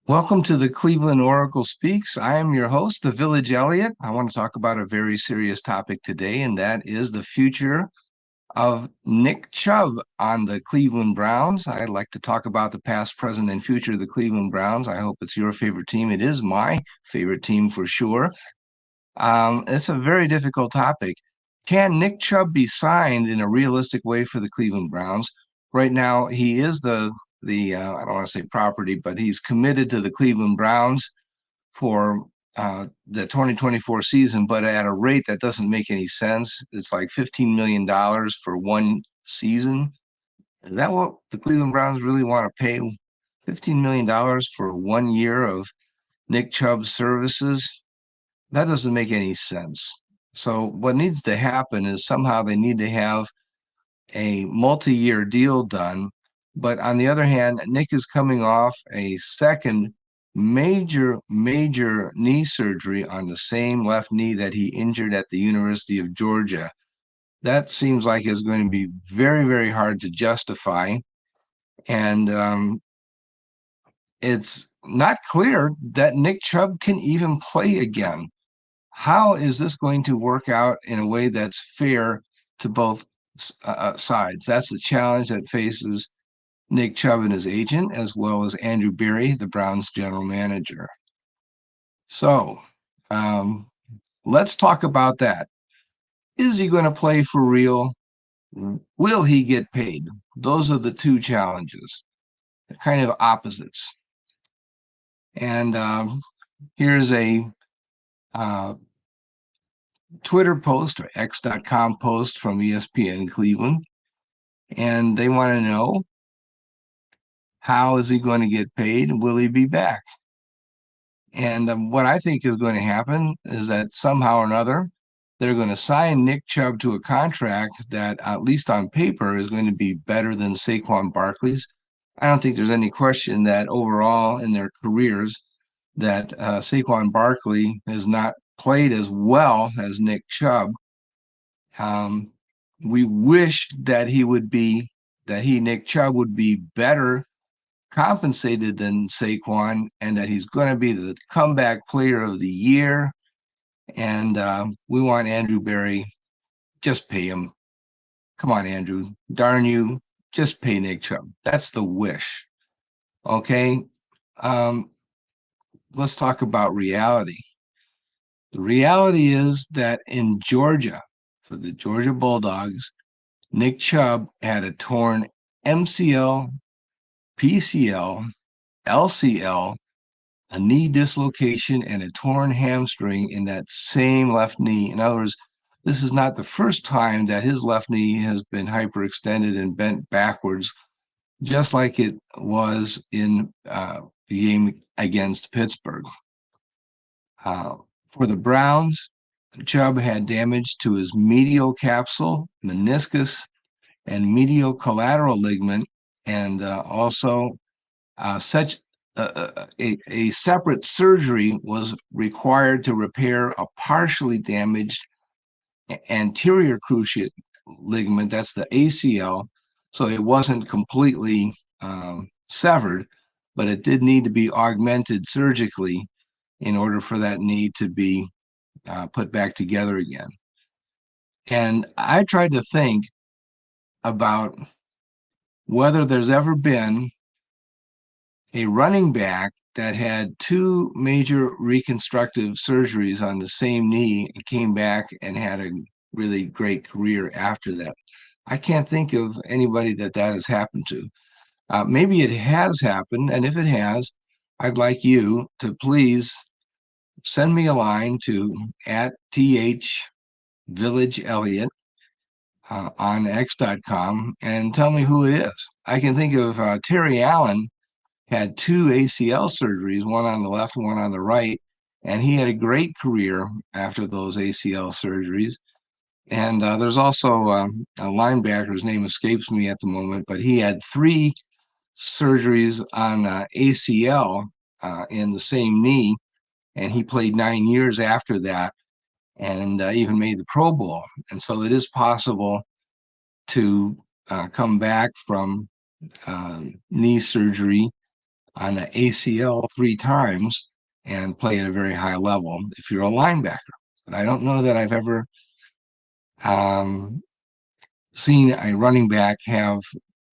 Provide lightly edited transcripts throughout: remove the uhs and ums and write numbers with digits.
Welcome to the Cleveland Oracle Speaks. I am your host, the Village Elliot. I want to talk about a very serious topic today, and that is the future of Nick Chubb on the Cleveland Browns. I'd like to talk about the past, present, and future of the Cleveland Browns. I hope it's your favorite team. It is my favorite team for sure. It's a very difficult topic. Can Nick Chubb be signed in a realistic way for the Cleveland Browns? Right now, he is the I don't want to say property, but he's committed to the Cleveland Browns for the 2024 season, but at a rate that doesn't make any sense. It's like $15 million for one season. Is that what the Cleveland Browns really want to pay? $15 million for 1 year of Nick Chubb's services? That doesn't make any sense. So what needs to happen is somehow they need to have a multi-year deal done. But on the other hand, Nick is coming off a second major knee surgery on the same left knee that he injured at the University of Georgia. That seems like it's going to be very hard to justify. And it's not clear that Nick Chubb can even play again. How is this going to work out in a way that's fair to both sides? That's the challenge that faces Nick Chubb and his agent, as well as Andrew Berry, the Browns general manager. So let's talk about that. Is he going to play for real? Will he get paid? Those are the two challenges. They're kind of opposites. And here's a Twitter post or X.com post from ESPN Cleveland. And they want to know, how is he going to get paid? Will he be back? And what I think is going to happen is that somehow or another, they're going to sign Nick Chubb to a contract that, at least on paper, is going to be better than Saquon Barkley's. I don't think there's any question that overall in their careers that Saquon Barkley has not played as well as Nick Chubb. We wish that Nick Chubb, would be better compensated than Saquon, and that he's going to be the comeback player of the year. And we want Andrew Berry, just pay him. Come on, Andrew, darn you, just pay Nick Chubb. That's the wish. Okay. Let's talk about reality. The reality is that in Georgia, for the Georgia Bulldogs, Nick Chubb had a torn MCL, PCL, LCL, a knee dislocation, and a torn hamstring in that same left knee. In other words, this is not the first time that his left knee has been hyperextended and bent backwards, just like it was in the game against Pittsburgh. For the Browns, Chubb had damage to his medial capsule, meniscus, and medial collateral ligament, and also such a separate surgery was required to repair a partially damaged anterior cruciate ligament. That's the ACL. So it wasn't completely severed, but it did need to be augmented surgically in order for that knee to be put back together again. And I tried to think about whether there's ever been a running back that had two major reconstructive surgeries on the same knee and came back and had a really great career after that. I can't think of anybody that has happened to. Maybe it has happened, and if it has, I'd like you to please send me a line to @THVillageElliot on X.com and tell me who it is. I can think of Terry Allen had two ACL surgeries, one on the left and one on the right, and he had a great career after those ACL surgeries. And there's also a linebacker, whose name escapes me at the moment, but he had three surgeries on ACL in the same knee, and he played 9 years after that, and even made the Pro Bowl. And so it is possible to come back from knee surgery on the ACL 3 times and play at a very high level if you're a linebacker. But I don't know that I've ever um, seen a running back have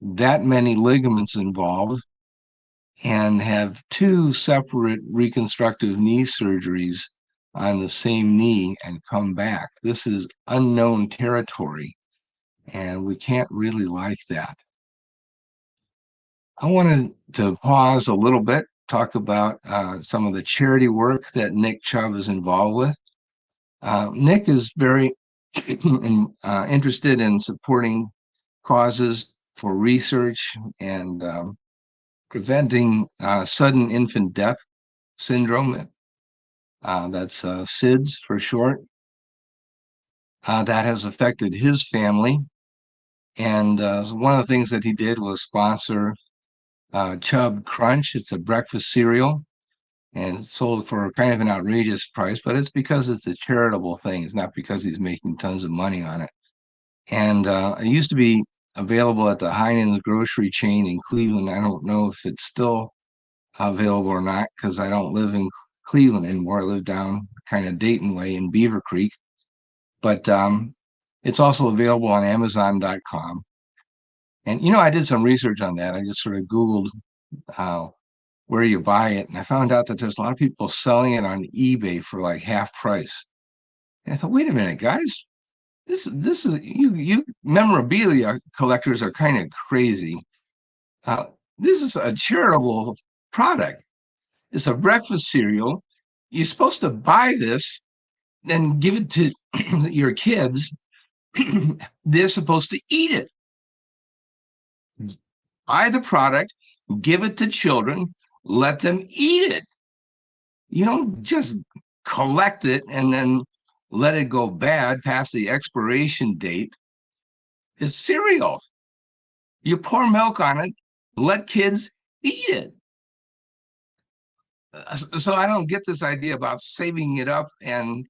that many ligaments involved and have two separate reconstructive knee surgeries on the same knee and come back. This is unknown territory, and we can't really like that. I wanted to pause a little bit, talk about some of the charity work that Nick Chubb is involved with. Nick is very interested in supporting causes for research and preventing sudden infant death syndrome. That's SIDS for short. That has affected his family. And so one of the things that he did was sponsor Chubb Crunch. It's a breakfast cereal and it's sold for kind of an outrageous price, but it's because it's a charitable thing. It's not because he's making tons of money on it. And it used to be available at the Heinen's grocery chain in Cleveland. I don't know if it's still available or not because I don't live in Cleveland anymore. I live down kind of Dayton way in Beaver Creek. But it's also available on Amazon.com. And I did some research on that. I just sort of Googled uh, where you buy it, and I found out that there's a lot of people selling it on eBay for like half price. And I thought, wait a minute, guys, this is you memorabilia collectors are kind of crazy. Uh, this is a charitable product. It's a breakfast cereal. You're supposed to buy this and give it to your kids. They're supposed to eat it. Buy the product, give it to children, let them eat it. You don't just collect it and then let it go bad past the expiration date. It's cereal. You pour milk on it, let kids eat it. So I don't get this idea about saving it up and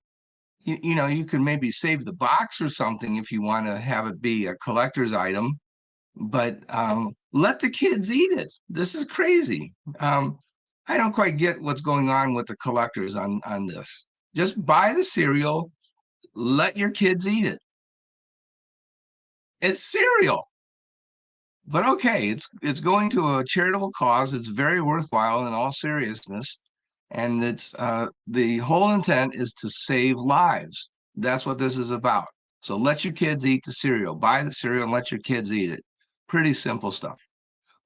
you can maybe save the box or something if you want to have it be a collector's item, but let the kids eat it. This is crazy. I don't quite get what's going on with the collectors on this. Just buy the cereal, let your kids eat it. It's cereal. But okay, it's going to a charitable cause. It's very worthwhile in all seriousness, and it's the whole intent is to save lives. That's what this is about. So let your kids eat the cereal. Buy the cereal and let your kids eat it. Pretty simple stuff.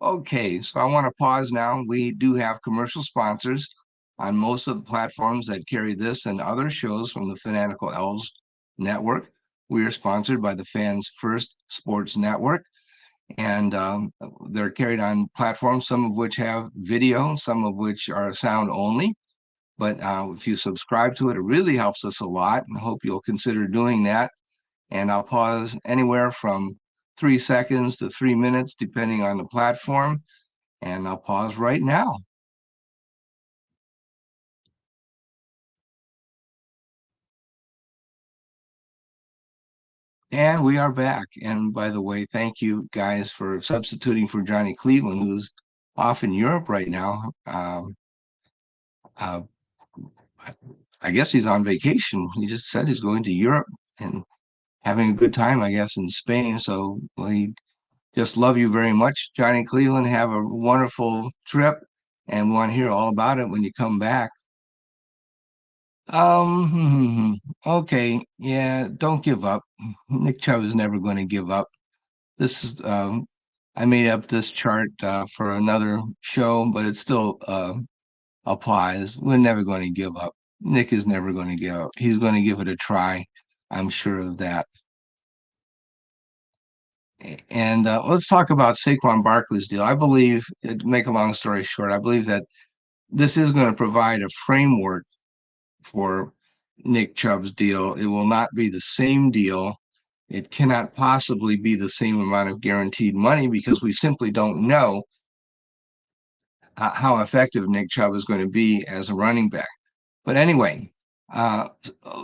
Okay, so I want to pause now. We do have commercial sponsors on most of the platforms that carry this and other shows from the Fanatical Elves Network. We are sponsored by the Fans First Sports Network, and they're carried on platforms, some of which have video, some of which are sound only. But if you subscribe to it, it really helps us a lot, and hope you'll consider doing that. And I'll pause anywhere from 3 seconds to 3 minutes, depending on the platform. And I'll pause right now. And we are back. And by the way, thank you guys for substituting for Johnny Cleveland, who's off in Europe right now. Uh, I guess he's on vacation. He just said he's going to Europe and having a good time, I guess, in Spain. So we just love you very much, Johnny Cleveland. Have a wonderful trip, and we want to hear all about it when you come back. Okay, yeah, don't give up. Nick Chubb is never going to give up. This is I made up this chart for another show, but it still applies. We're never going to give up. Nick is never going to give up. He's going to give it a try. I'm sure of that. And let's talk about Saquon Barkley's deal. I believe, to make a long story short, I believe that this is going to provide a framework for Nick Chubb's deal. It will not be the same deal. It cannot possibly be the same amount of guaranteed money because we simply don't know how effective Nick Chubb is going to be as a running back. But anyway, uh,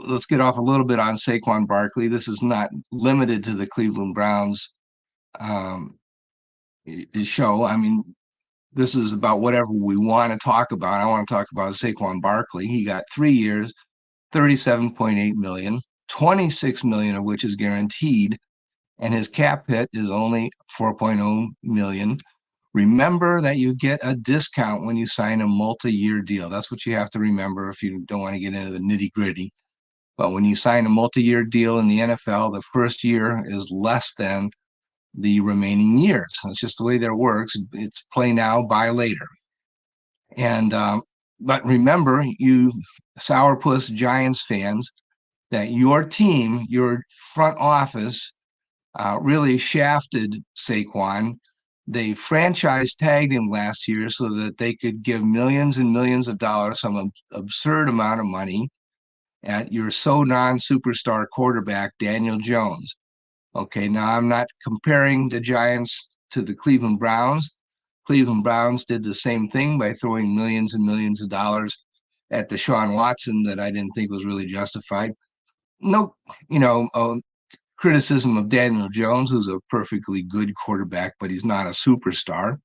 let's get off a little bit on Saquon Barkley. This is not limited to the Cleveland Browns um, show. I mean, this is about whatever we want to talk about. I want to talk about Saquon Barkley. He got 3 years, 37.8 million, 26 million of which is guaranteed, and his cap hit is only 4.0 million. Remember that you get a discount when you sign a multi-year deal. That's what you have to remember if you don't want to get into the nitty-gritty. But when you sign a multi-year deal in the NFL, the first year is less than the remaining years. It's just the way that it works. It's play now, buy later. And but remember, you sourpuss Giants fans, that your team, your front office, really shafted Saquon. They franchise tagged him last year so that they could give millions and millions of dollars, some absurd amount of money, at your so non-superstar quarterback, Daniel Jones. Okay, now I'm not comparing the Giants to the Cleveland Browns. Cleveland Browns did the same thing by throwing millions and millions of dollars at Deshaun Watson that I didn't think was really justified. No, you know, criticism of Daniel Jones, who's a perfectly good quarterback, but he's not a superstar.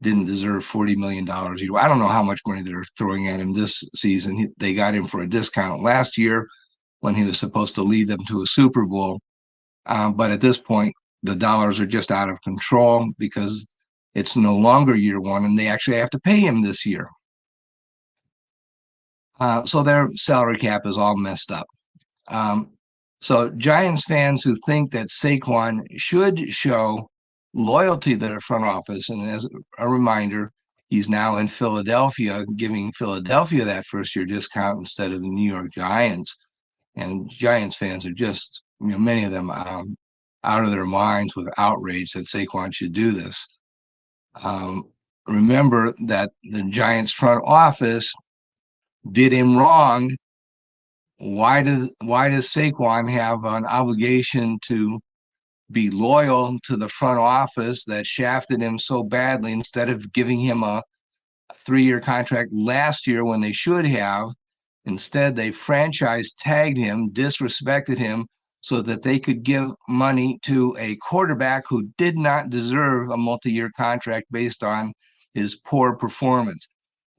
Didn't deserve $40 million a year. I don't know how much money they're throwing at him this season. They got him for a discount last year when he was supposed to lead them to a Super Bowl. But at this point, the dollars are just out of control because it's no longer year one and they actually have to pay him this year. So their salary cap is all messed up. So Giants fans who think that Saquon should show loyalty to their front office, and as a reminder, he's now in Philadelphia, giving Philadelphia that first year discount instead of the New York Giants. And Giants fans are just, many of them out of their minds with outrage that Saquon should do this. Remember that the Giants front office did him wrong. Why does Saquon have an obligation to be loyal to the front office that shafted him so badly instead of giving him a 3-year contract last year when they should have? Instead, they franchise tagged him, disrespected him, so that they could give money to a quarterback who did not deserve a multi-year contract based on his poor performance.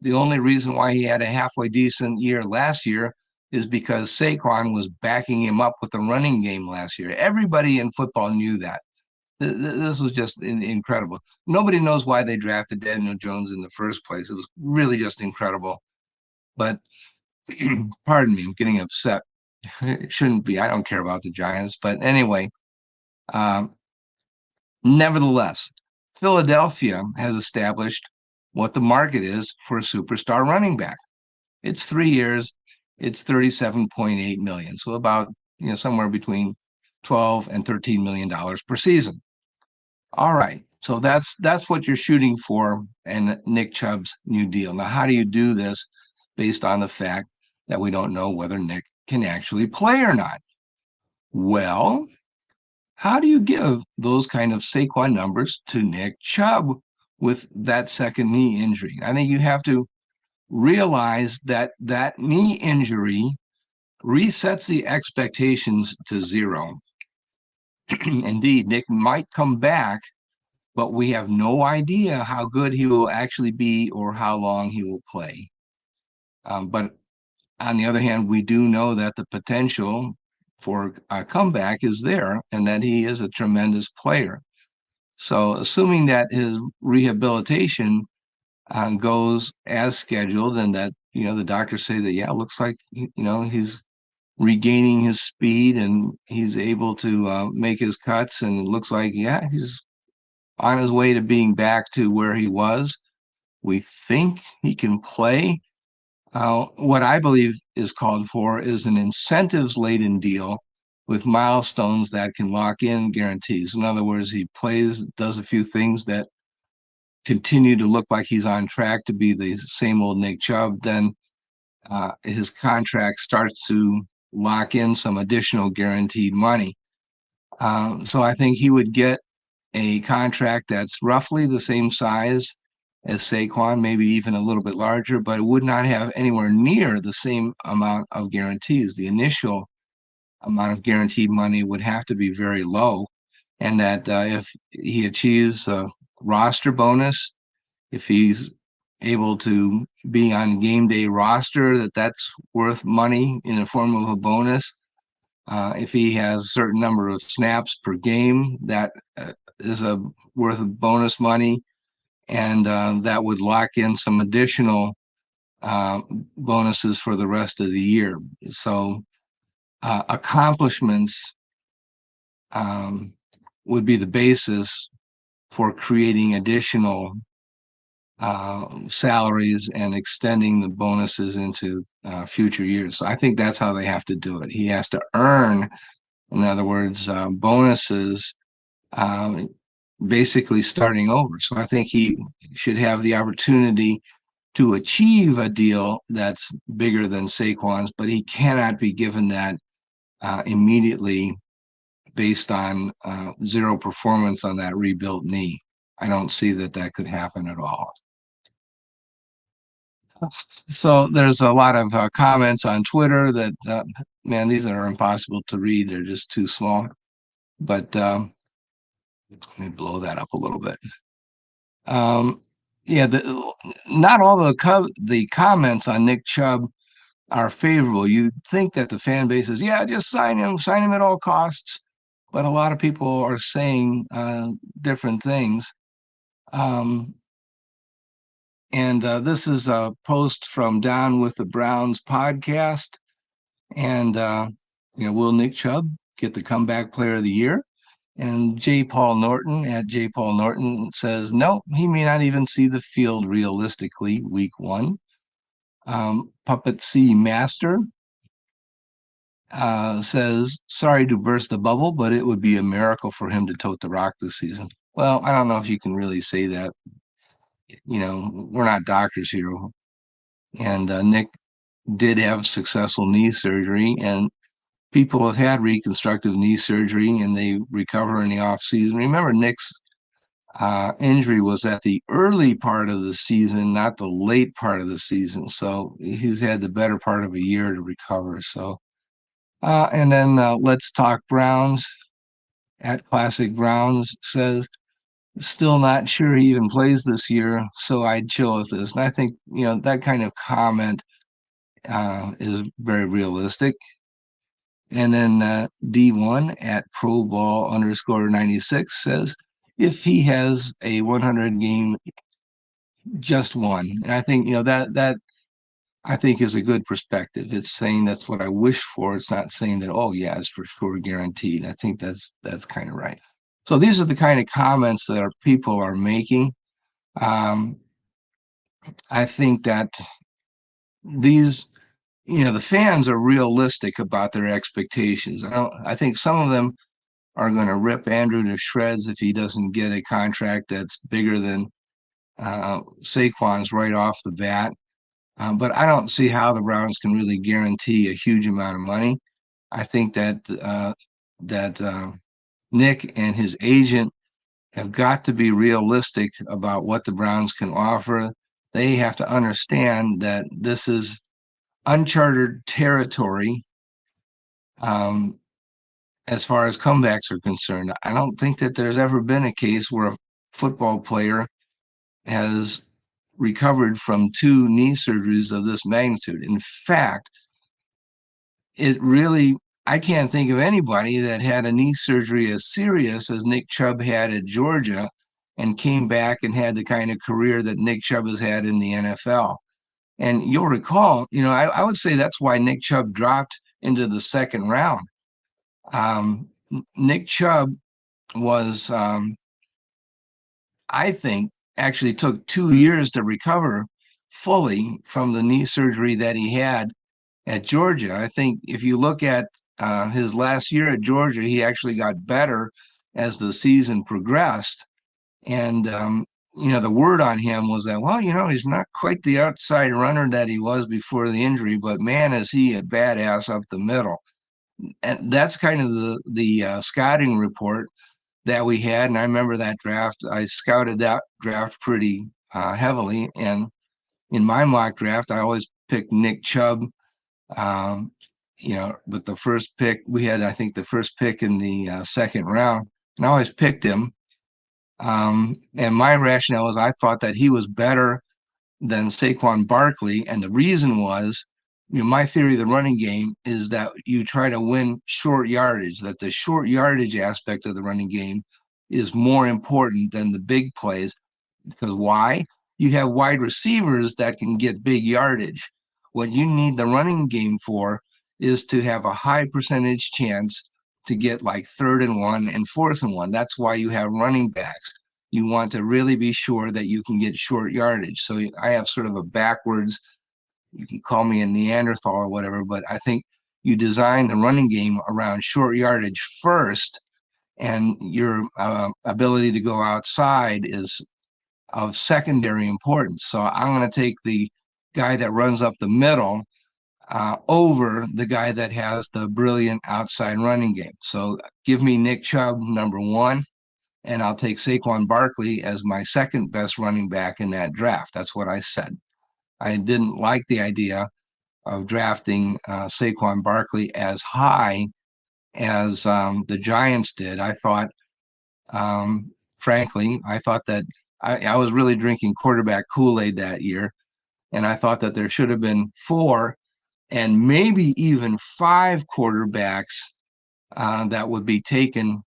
The only reason why he had a halfway decent year last year is because Saquon was backing him up with the running game last year. Everybody in football knew that. This was just incredible. Nobody knows why they drafted Daniel Jones in the first place. It was really just incredible. But pardon me, I'm getting upset. It shouldn't be. I don't care about the Giants. But anyway, nevertheless, Philadelphia has established what the market is for a superstar running back. It's 3 years, it's 37.8 million. So about, somewhere between 12 and 13 million dollars per season. All right. So that's what you're shooting for in Nick Chubb's new deal. Now, how do you do this based on the fact that we don't know whether Nick can actually play or not? Well, how do you give those kind of Saquon numbers to Nick Chubb with that second knee injury? I think you have to realize that that knee injury resets the expectations to zero. Indeed, Nick might come back, but we have no idea how good he will actually be or how long he will play. But on the other hand, we do know that the potential for a comeback is there and that he is a tremendous player. So assuming that his rehabilitation goes as scheduled and that, the doctors say that, yeah, it looks like, he's regaining his speed and he's able to make his cuts, and it looks like, yeah, he's on his way to being back to where he was. We think he can play. What I believe is called for is an incentives-laden deal with milestones that can lock in guarantees. In other words, he plays, does a few things that continue to look like he's on track to be the same old Nick Chubb, then his contract starts to lock in some additional guaranteed money. So I think he would get a contract that's roughly the same size as Saquon, maybe even a little bit larger, but it would not have anywhere near the same amount of guarantees. The initial amount of guaranteed money would have to be very low, and that if he achieves a roster bonus if he's able to be on game day roster, that's worth money in the form of a bonus. If he has a certain number of snaps per game, that is a worth of bonus money, and that would lock in some additional uh, bonuses for the rest of the year. So accomplishments um, would be the basis for creating additional salaries and extending the bonuses into future years. So I think that's how they have to do it. He has to earn, in other words, bonuses, um, basically starting over. So I think he should have the opportunity to achieve a deal that's bigger than Saquon's, but he cannot be given that immediately based on zero performance on that rebuilt knee. I don't see that could happen at all. So there's a lot of comments on Twitter that, man, these are impossible to read. They're just too small. But let me blow that up a little bit. Yeah, not all the comments on Nick Chubb are favorable. You'd think that the fan base is, yeah, just sign him at all costs. But a lot of people are saying different things. And this is a post from Down with the Browns podcast. And, will Nick Chubb get the comeback player of the year? And J. Paul Norton at J. Paul Norton says, no, he may not even see the field realistically week one. Puppet C Master says, sorry to burst the bubble, but it would be a miracle for him to tote the rock this season. Well, I don't know if you can really say that. We're not doctors here. And Nick did have successful knee surgery, and people have had reconstructive knee surgery and they recover in the off season. Remember, Nick's injury was at the early part of the season, not the late part of the season. So he's had the better part of a year to recover. So, and then Let's Talk Browns at Classic Browns says, still not sure he even plays this year, so I'd chill with this. And I think, that kind of comment is very realistic. And then D1 at Pro Ball _96 says, if he has a 100 game, just one. And I think, that I think is a good perspective. It's saying that's what I wish for. It's not saying that, oh yeah, it's for sure guaranteed. I think that's kind of right. So these are the kind of comments that people are making. I think that these, the fans are realistic about their expectations. I think some of them are going to rip Andrew to shreds if he doesn't get a contract that's bigger than Saquon's right off the bat. But I don't see how the Browns can really guarantee a huge amount of money. I think that Nick and his agent have got to be realistic about what the Browns can offer. They have to understand that this is uncharted territory as far as comebacks are concerned. I don't think that there's ever been a case where a football player has recovered from two knee surgeries of this magnitude. In fact, I can't think of anybody that had a knee surgery as serious as Nick Chubb had at Georgia and came back and had the kind of career that Nick Chubb has had in the NFL. And you'll recall, I would say that's why Nick Chubb dropped into the second round. Nick Chubb was, I think, actually took 2 years to recover fully from the knee surgery that he had at Georgia. I think if you look at his last year at Georgia, he actually got better as the season progressed. And, the word on him was that, well, he's not quite the outside runner that he was before the injury, but man, is he a badass up the middle. And that's kind of the scouting report that we had. And I remember that draft. I scouted that draft pretty heavily. And in my mock draft, I always picked Nick Chubb. With the first pick, we had, I think, the first pick in the second round. And I always picked him. And my rationale was I thought that he was better than Saquon Barkley. And the reason was, my theory of the running game is that you try to win short yardage, that the short yardage aspect of the running game is more important than the big plays. Because why? You have wide receivers that can get big yardage. What you need the running game for is to have a high percentage chance to get like 3rd and 1 and 4th and 1. That's why you have running backs. You want to really be sure that you can get short yardage. So I have sort of a backwards, you can call me a Neanderthal or whatever, but I think you design the running game around short yardage first, and your ability to go outside is of secondary importance. So I'm going to take the guy that runs up the middle over the guy that has the brilliant outside running game. So give me Nick Chubb number 1, and I'll take Saquon Barkley as my second best running back in that draft. That's what I said. I didn't like the idea of drafting Saquon Barkley as high as the Giants did. I thought, frankly, I thought that I was really drinking quarterback Kool-Aid that year, and I thought that there should have been 4 and maybe even 5 quarterbacks that would be taken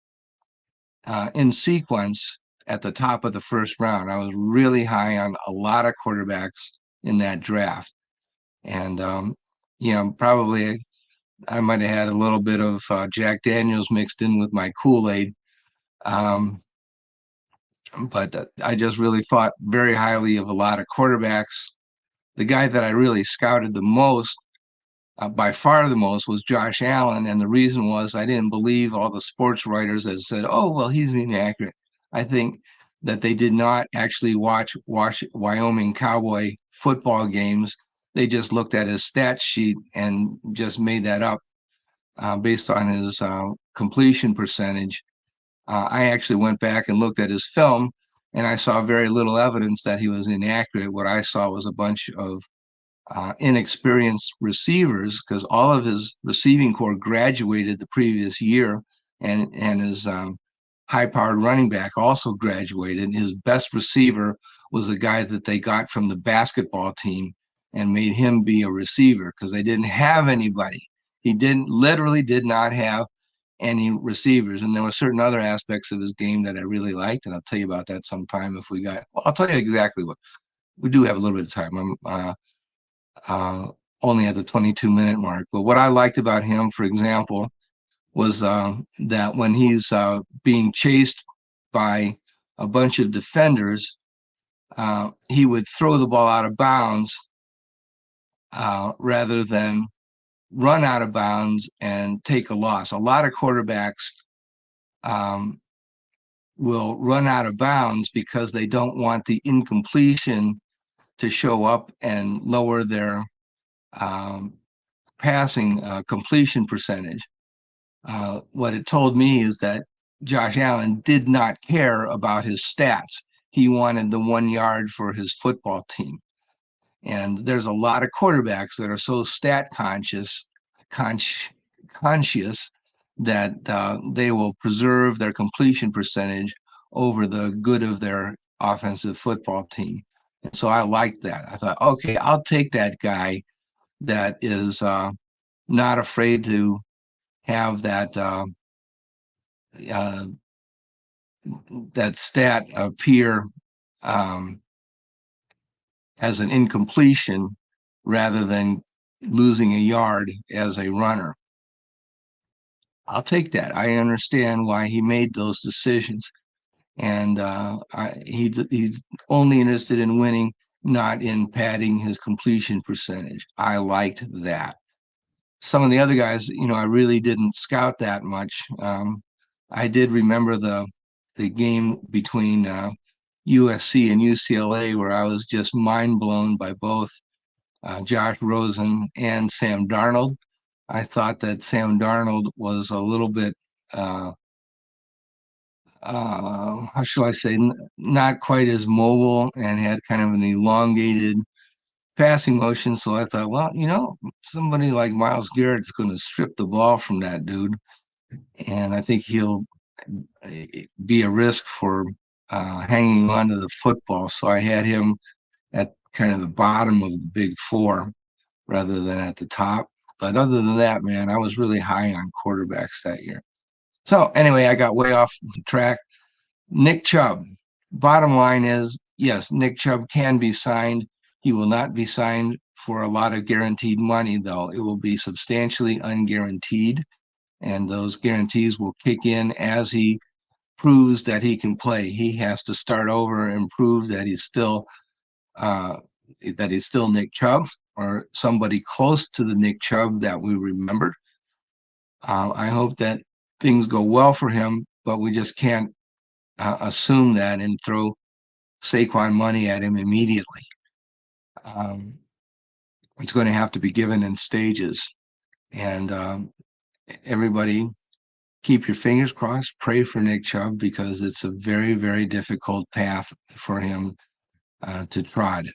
in sequence at the top of the first round. I was really high on a lot of quarterbacks in that draft. And, probably I might have had a little bit of Jack Daniels mixed in with my Kool-Aid. But I just really thought very highly of a lot of quarterbacks. The guy that I really scouted the most, by far the most, was Josh Allen. And the reason was I didn't believe all the sports writers that said, oh, well, he's inaccurate. I think that they did not actually watch Wyoming Cowboy football games. They just looked at his stat sheet and just made that up based on his completion percentage. I actually went back and looked at his film, and I saw very little evidence that he was inaccurate. What I saw was a bunch of inexperienced receivers, because all of his receiving corps graduated the previous year, and his high-powered running back also graduated. His best receiver was a guy that they got from the basketball team and made him be a receiver because they didn't have anybody. He literally did not have any receivers, and there were certain other aspects of his game that I really liked, and I'll tell you about that sometime if we got. Well, I'll tell you exactly what we do have a little bit of time. I'm uh, only at the 22-minute mark. But what I liked about him, for example, was that when he's being chased by a bunch of defenders, he would throw the ball out of bounds rather than run out of bounds and take a loss. A lot of quarterbacks um, will run out of bounds because they don't want the incompletion to show up and lower their um, passing completion percentage. What it told me is that Josh Allen did not care about his stats. He wanted the 1 yard for his football team. And there's a lot of quarterbacks that are so stat conscious that they will preserve their completion percentage over the good of their offensive football team. And so I liked that. I thought, okay, I'll take that guy that is not afraid to have uh, that stat appear um, as an incompletion rather than losing a yard as a runner. I'll take that. I understand why he made those decisions, and he's only interested in winning, not in padding his completion percentage. I liked that. Some of the other guys, I really didn't scout that much. I did remember the game between USC and UCLA where I was just mind blown by both Josh Rosen and Sam Darnold. I thought that Sam Darnold was a little bit, how shall I say, not quite as mobile and had kind of an elongated passing motion. So I thought, well, somebody like Myles Garrett's going to strip the ball from that dude. And I think he'll be a risk for hanging on to the football. So I had him at kind of the bottom of the big four rather than at the top. But other than that, man, I was really high on quarterbacks that year. So anyway, I got way off track. Nick Chubb. Bottom line is, yes, Nick Chubb can be signed. He will not be signed for a lot of guaranteed money, though. It will be substantially unguaranteed, and those guarantees will kick in as he proves that he can play. He has to start over and prove uh, that he's still Nick Chubb or somebody close to the Nick Chubb that we remembered. I hope that things go well for him, but we just can't assume that and throw Saquon money at him immediately. Um, it's going to have to be given in stages. And everybody, keep your fingers crossed, pray for Nick Chubb because it's a very, very difficult path for him to trod.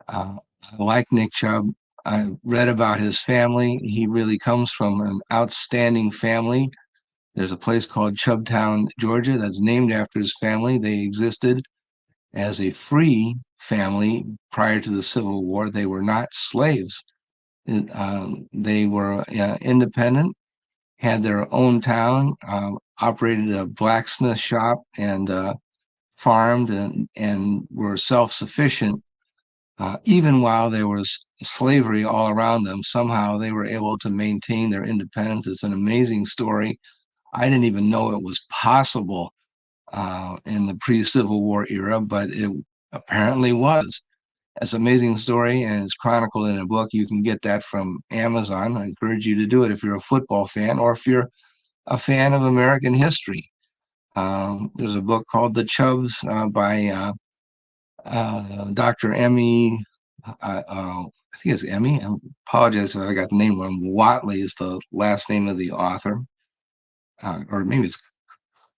I like Nick Chubb. I read about his family. He really comes from an outstanding family. There's a place called Chubbtown, Georgia, that's named after his family. They existed as a free family prior to the Civil War. They were not slaves. They were independent, had their own town, operated a blacksmith shop, and farmed and were self-sufficient. Even while there was slavery all around them, somehow they were able to maintain their independence. It's an amazing story. I didn't even know it was possible in the pre-Civil War era, but it apparently was. It's an amazing story, and it's chronicled in a book. You can get that from Amazon. I encourage you to do it if you're a football fan or if you're a fan of American history. There's a book called The Chubbs by Dr. Emmy. I think it's Emmy. I apologize if I got the name wrong. Watley is the last name of the author, or maybe it's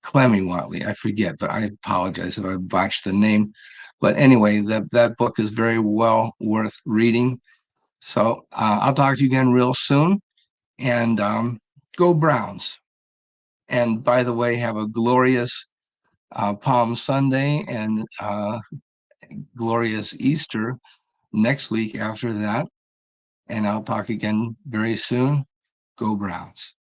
Clemmy Watley. I forget, but I apologize if I botched the name. But anyway, that book is very well worth reading. So I'll talk to you again real soon. And go Browns. And by the way, have a glorious Palm Sunday and glorious Easter next week after that. And I'll talk again very soon. Go Browns.